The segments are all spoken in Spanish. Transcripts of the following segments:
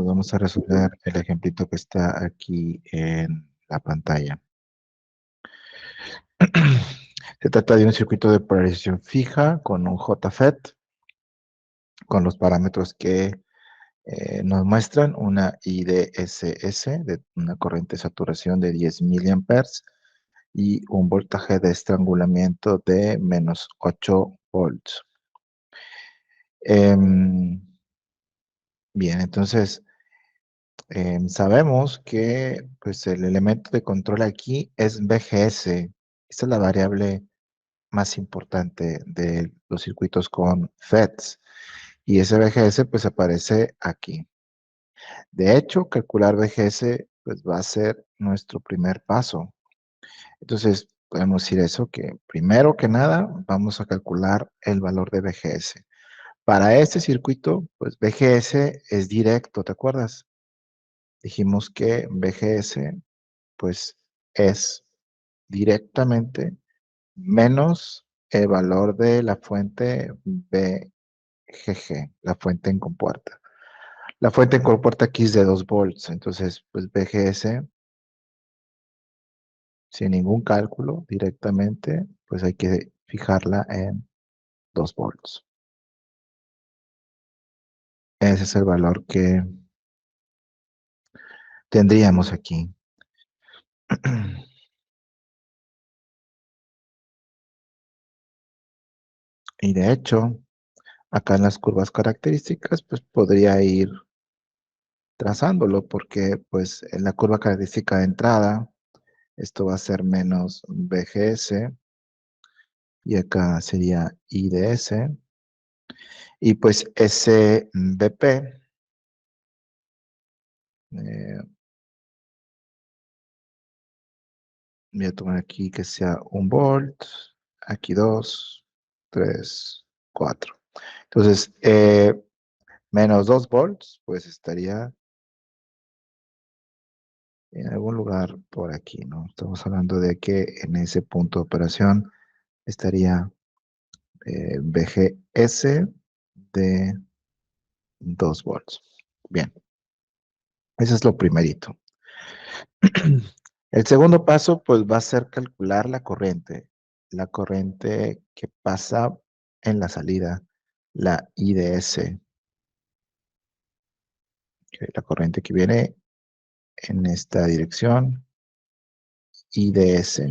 vamos a resolver el ejemplito que está aquí en la pantalla. Se trata de un circuito de polarización fija con un JFET, con los parámetros que nos muestran una IDSS, de una corriente de saturación de 10 miliamperes y un voltaje de estrangulamiento de menos 8 volts. Bien, entonces sabemos que pues, el elemento de control aquí es VGS. Esta es la variable más importante de los circuitos con FETs. Y ese VGS pues aparece aquí. De hecho, calcular VGS pues va a ser nuestro primer paso. Entonces, podemos decir eso, que primero que nada vamos a calcular el valor de VGS. Para este circuito, pues VGS es directo, ¿te acuerdas? Dijimos que VGS pues es directamente menos el valor de la fuente VGG, la fuente en compuerta. La fuente en compuerta aquí es de 2 volts, entonces pues VGS sin ningún cálculo directamente, pues hay que fijarla en 2 volts. Ese es el valor que tendríamos aquí. Y de hecho, acá en las curvas características, pues podría ir trazándolo porque pues en la curva característica de entrada, esto va a ser menos VGS y acá sería IDS. Y pues ese BP, voy a tomar aquí que sea 1 volt, aquí 2, 3, 4. Entonces, menos 2 volts, pues estaría en algún lugar por aquí, ¿no? Estamos hablando de que en ese punto de operación estaría VGS de 2 volts. Bien, eso es lo primerito. El segundo paso, pues va a ser calcular la corriente que pasa en la salida, la IDS, la corriente que viene en esta dirección, IDS,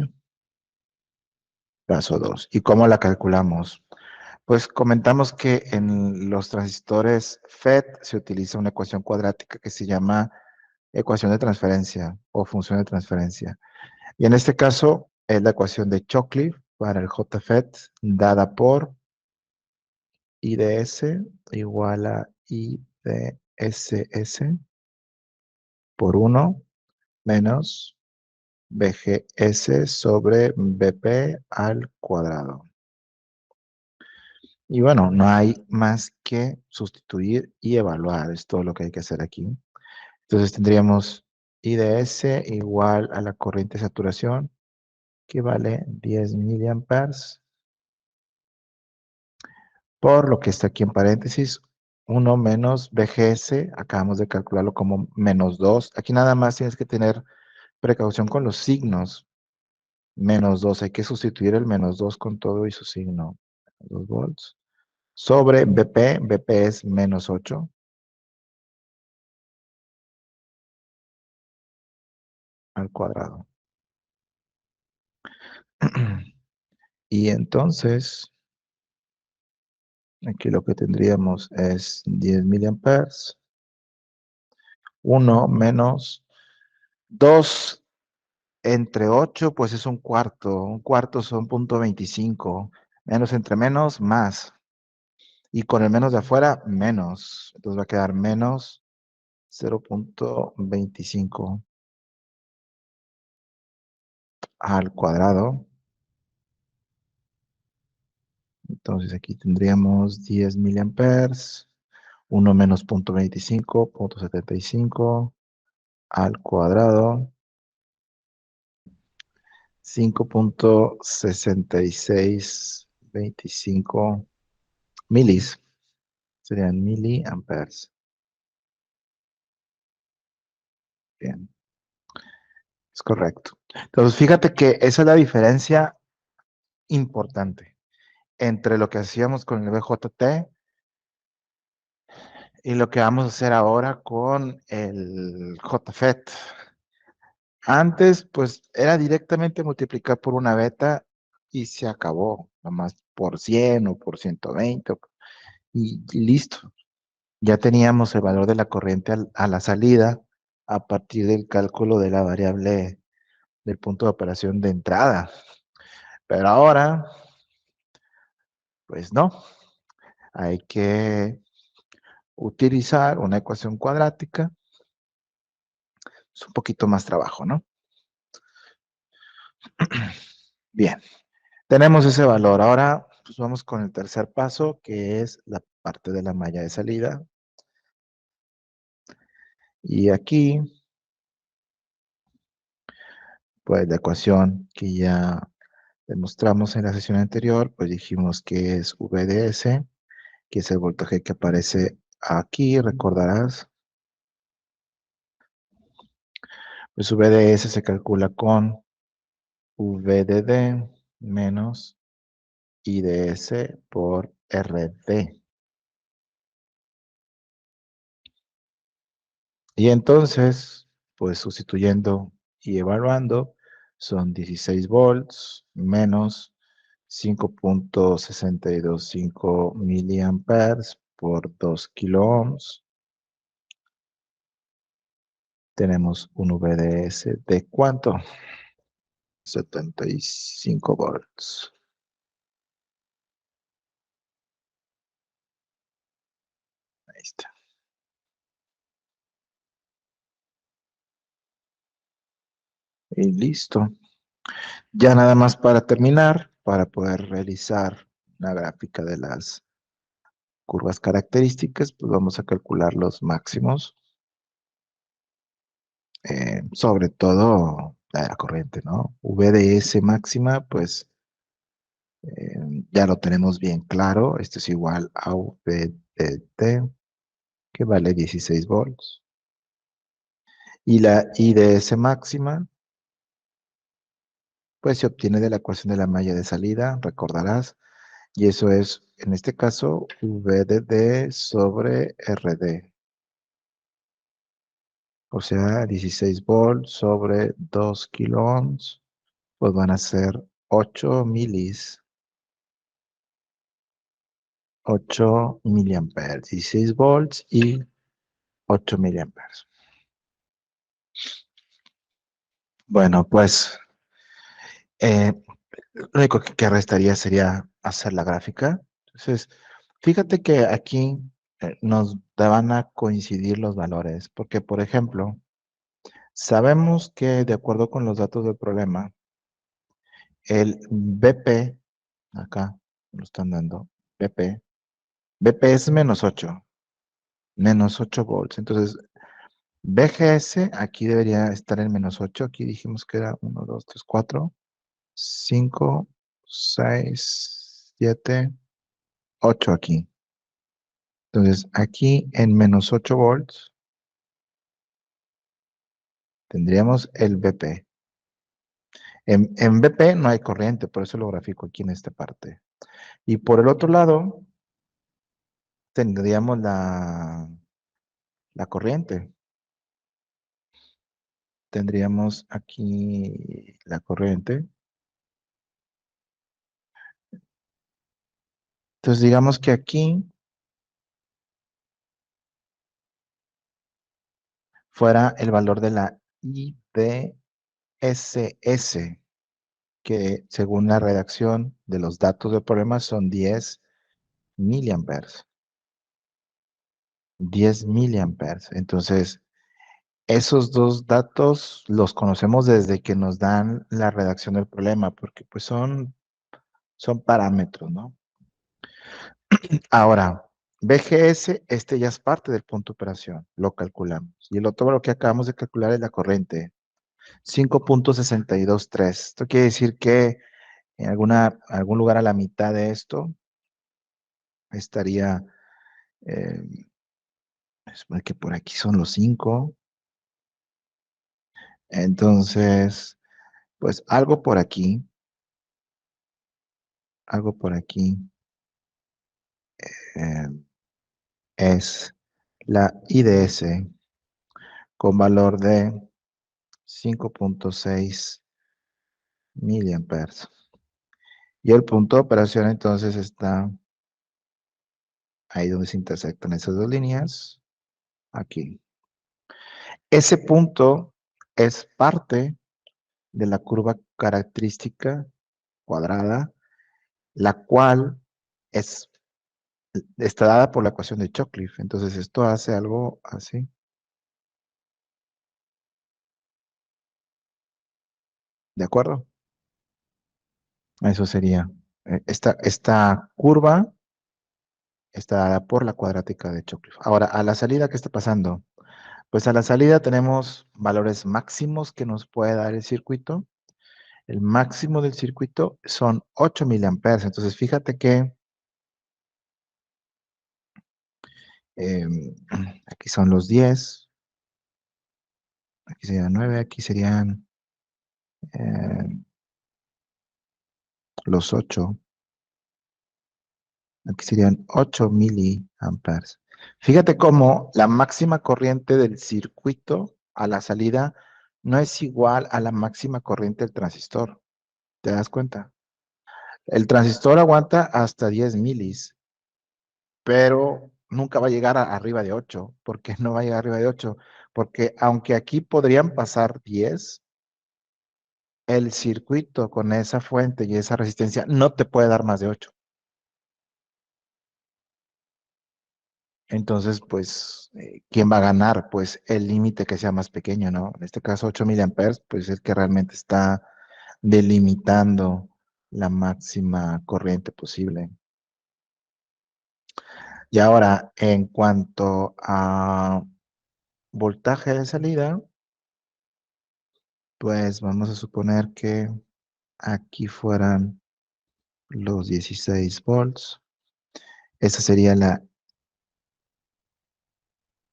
paso 2. ¿Y cómo la calculamos? Pues comentamos que en los transistores FET se utiliza una ecuación cuadrática que se llama ecuación de transferencia o función de transferencia. Y en este caso es la ecuación de Chocliffe para el JFET dada por IDS igual a IDSS por 1 menos VGS sobre BP al cuadrado. Y bueno, no hay más que sustituir y evaluar, es todo lo que hay que hacer aquí. Entonces tendríamos IDS igual a la corriente de saturación, que vale 10 miliamperes, por lo que está aquí en paréntesis, 1 menos VGS, acabamos de calcularlo como menos 2. Aquí nada más tienes que tener precaución con los signos. Menos 2, hay que sustituir el menos 2 con todo y su signo. 2 volts. Sobre BP, BP es menos 8 al cuadrado. Y entonces, aquí lo que tendríamos es 10 miliamperes. 1 menos 2 entre 8, pues es un cuarto. Un cuarto son 0.25. Menos entre menos, más. Y con el menos de afuera, menos. Entonces va a quedar menos 0.25 al cuadrado. Entonces aquí tendríamos 10 miliamperes. 1 menos 0.25, 0.75 al cuadrado. 5.6625 milis. Serían miliamperes. Bien, es correcto. Entonces, fíjate que esa es la diferencia importante entre lo que hacíamos con el BJT y lo que vamos a hacer ahora con el JFET. Antes, pues, era directamente multiplicar por una beta y se acabó, nomás por 100 o por 120 y listo. Ya teníamos el valor de la corriente a la salida a partir del cálculo de la variable del punto de operación de entrada. Pero ahora, pues no, hay que utilizar una ecuación cuadrática. Es un poquito más trabajo, ¿no? Bien, tenemos ese valor. Ahora, pues vamos con el tercer paso, que es la parte de la malla de salida. Y aquí, pues la ecuación que ya demostramos en la sesión anterior, pues dijimos que es VDS, que es el voltaje que aparece aquí, recordarás. Pues VDS se calcula con VDD menos IDS por RD. Y entonces, pues sustituyendo y evaluando, son 16 volts menos 5.625 miliamperes por 2 kilo ohms. Tenemos un VDS de ¿cuánto? 75 volts. Ahí está. Y listo. Ya nada más para terminar, para poder realizar una gráfica de las curvas características, pues vamos a calcular los máximos, sobre todo la de la corriente, ¿no? VDS máxima, pues ya lo tenemos bien claro. Esto es igual a VDT, que vale 16 volts. Y la IDS máxima, pues se obtiene de la ecuación de la malla de salida, recordarás, y eso es, en este caso, VDD sobre RD. O sea, 16 volts sobre 2 kilo ohms, pues van a ser 8 milis, 8 miliamperes, 16 volts y 8 miliamperes. Bueno, pues eh, lo único que restaría sería hacer la gráfica. Entonces, fíjate que aquí nos van a coincidir los valores, porque por ejemplo, sabemos que de acuerdo con los datos del problema, el BP, acá lo están dando, BP, BP es menos 8 volts. Entonces, BGS aquí debería estar en menos 8. Aquí dijimos que era 1, 2, 3, 4, 5, 6, 7, 8 aquí. Entonces, aquí en menos 8 volts tendríamos el BP. En BP no hay corriente, por eso lo grafico aquí en esta parte. Y por el otro lado, tendríamos la corriente. Tendríamos aquí la corriente. Entonces, digamos que aquí fuera el valor de la IDSS, que según la redacción de los datos del problema son 10 miliamperes. 10 miliamperes. Entonces, esos dos datos los conocemos desde que nos dan la redacción del problema, porque pues son parámetros, ¿no? Ahora, BGS, este ya es parte del punto de operación, lo calculamos. Y el otro lo que acabamos de calcular es la corriente, 5.623. Esto quiere decir que en algún lugar a la mitad de esto estaría, eh, que por aquí son los 5, Entonces, pues algo por aquí eh, es la IDS con valor de 5.6 miliamperes. Y el punto de operación entonces está ahí donde se intersectan esas dos líneas, aquí. Ese punto es parte de la curva característica cuadrada, la cual es, está dada por la ecuación de Chocliffe. Entonces esto hace algo así. ¿De acuerdo? Eso sería. Esta curva está dada por la cuadrática de Chocliffe. Ahora, a la salida, ¿qué está pasando? Pues a la salida tenemos valores máximos que nos puede dar el circuito. El máximo del circuito son 8 miliamperes. Entonces, fíjate que aquí son los 10, aquí serían 9, aquí serían eh, los 8, aquí serían 8 miliamperes. Fíjate cómo la máxima corriente del circuito a la salida no es igual a la máxima corriente del transistor. ¿Te das cuenta? El transistor aguanta hasta 10 milis, pero nunca va a llegar arriba de 8. ¿Por qué no va a llegar arriba de 8? Porque aunque aquí podrían pasar 10, el circuito con esa fuente y esa resistencia no te puede dar más de 8. Entonces, pues, ¿quién va a ganar? Pues el límite que sea más pequeño, ¿no? En este caso, 8 miliamperes, pues es el que realmente está delimitando la máxima corriente posible. Y ahora, en cuanto a voltaje de salida, pues vamos a suponer que aquí fueran los 16 volts. Esa sería la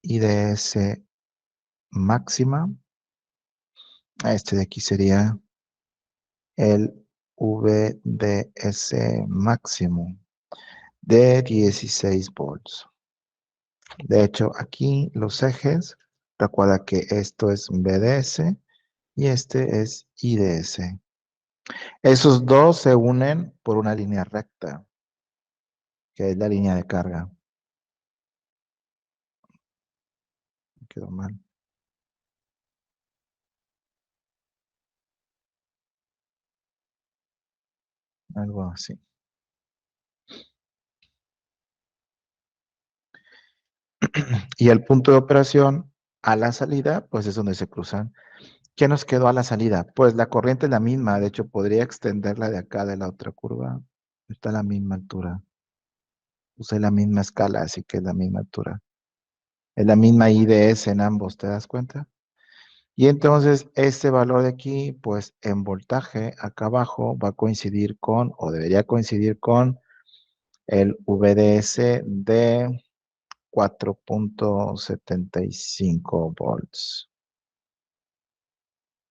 IDS máxima. Este de aquí sería el VDS máximo de 16 volts. De hecho, aquí los ejes, recuerda que esto es VDS y este es IDS. Esos dos se unen por una línea recta, que es la línea de carga. Quedó mal, algo así. Y el punto de operación a la salida, pues es donde se cruzan. ¿Qué nos quedó a la salida? Pues la corriente es la misma, de hecho podría extenderla de acá de la otra curva. Está a la misma altura. Usé la misma escala, así que es la misma altura. Es la misma IDS en ambos, ¿te das cuenta? Y entonces este valor de aquí, pues en voltaje, acá abajo, va a coincidir con, o debería coincidir con, el VDS de 4.75 volts.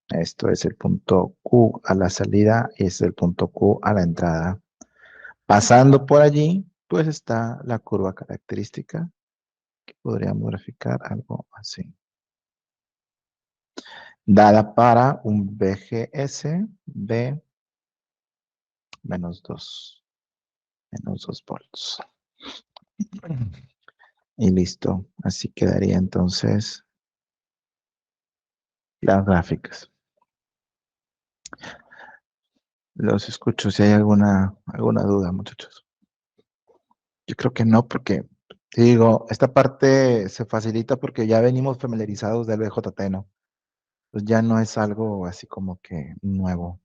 Esto es el punto Q a la salida y es el punto Q a la entrada. Pasando por allí, pues está la curva característica, que podríamos graficar algo así. Dada para un VGS de menos 2 volts. Y listo. Así quedaría entonces las gráficas. Los escucho si hay alguna duda, muchachos. Yo creo que no, porque te digo, esta parte se facilita porque ya venimos familiarizados del BJT, ¿no? Pues ya no es algo así como que nuevo.